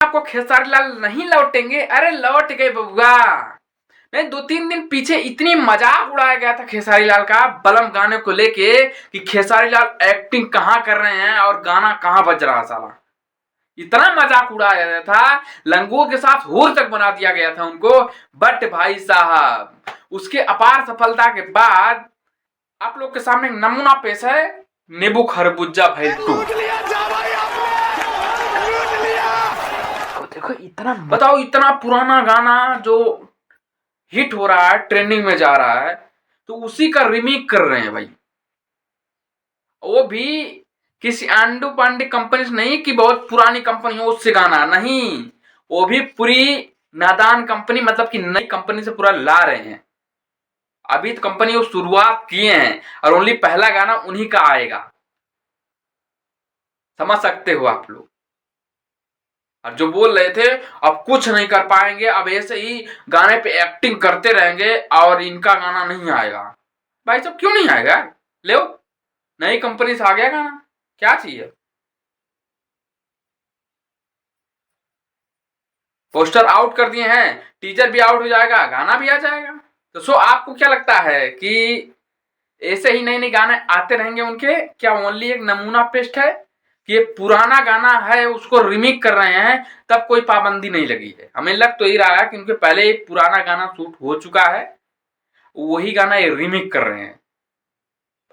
आपको खेसारी लाल नहीं लौटेंगे? अरे लौट गए बबुआ। नहीं, 2-3 दिन पीछे इतनी मजाक उड़ाया गया था खेसारी लाल का बलम गाने को लेके कि खेसारी लाल एक्टिंग कहां कर रहे हैं और गाना कहां बज रहा साला। इतना मजाक उड़ाया गया था, लंगों के साथ होर तक बना दिया गया था उनको। बट भाई साहब, उसके अपार सफलता के बाद आप लोग के सामने नमूना पेश है नींबू खरबूजा भाई 2। देखो इतना, बताओ, इतना पुराना गाना जो हिट हो रहा है, ट्रेंडिंग में जा रहा है, तो उसी का रीमेक कर रहे हैं भाई। वो भी किसी आंडू पांडे कंपनी से नहीं कि बहुत पुरानी कंपनी हो उससे गाना, नहीं, वो भी पूरी नादान कंपनी, मतलब कि नई कंपनी से पूरा ला रहे हैं। अभी तो कंपनी वो शुरुआत किए हैं और ओनली पहला गाना उन्हीं का आएगा, समझ सकते हो आप लोग। और जो बोल रहे थे अब कुछ नहीं कर पाएंगे, अब ऐसे ही गाने पे एक्टिंग करते रहेंगे और इनका गाना नहीं आएगा, भाई साहब क्यों नहीं आएगा? ले नई कंपनी से आ गया गाना, क्या चाहिए? पोस्टर आउट कर दिए हैं, टीजर भी आउट हो जाएगा, गाना भी आ जाएगा। तो सो आपको क्या लगता है कि ऐसे ही नए नए गाने आते रहेंगे उनके? क्या ओनली एक नमूना पेस्ट है कि ये पुराना गाना है उसको रिमेक कर रहे हैं, तब कोई पाबंदी नहीं लगी है? हमें लग तो ही रहा है कि उनके पहले एक पुराना गाना शूट हो चुका है, वही गाना ये रिमेक कर रहे हैं।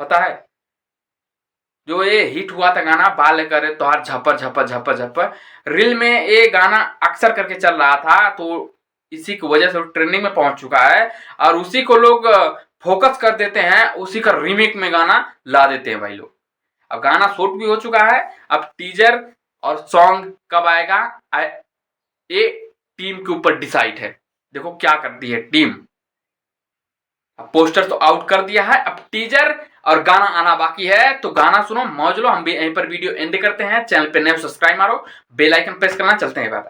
पता है, जो ये हिट हुआ था गाना बाल करे तोहार झपर झपर झपर झपर, रील में ये गाना अक्सर करके चल रहा था, तो इसी की वजह से ट्रेंडिंग में पहुंच चुका है और उसी को लोग फोकस कर देते हैं, उसी का रीमेक में गाना ला देते हैं भाई लोग। अब गाना शूट भी हो चुका है, अब टीजर और सॉन्ग कब आएगा ये टीम के ऊपर डिसाइड है। देखो क्या करती है टीम। अब पोस्टर तो आउट कर दिया है, अब टीजर और गाना आना बाकी है, तो गाना सुनो, मौज लो। हम भी यहीं पर वीडियो एंड करते हैं। चैनल पे नए सब्सक्राइब मारो, बेल आइकन प्रेस करना। चलते हैं, बाय बाय।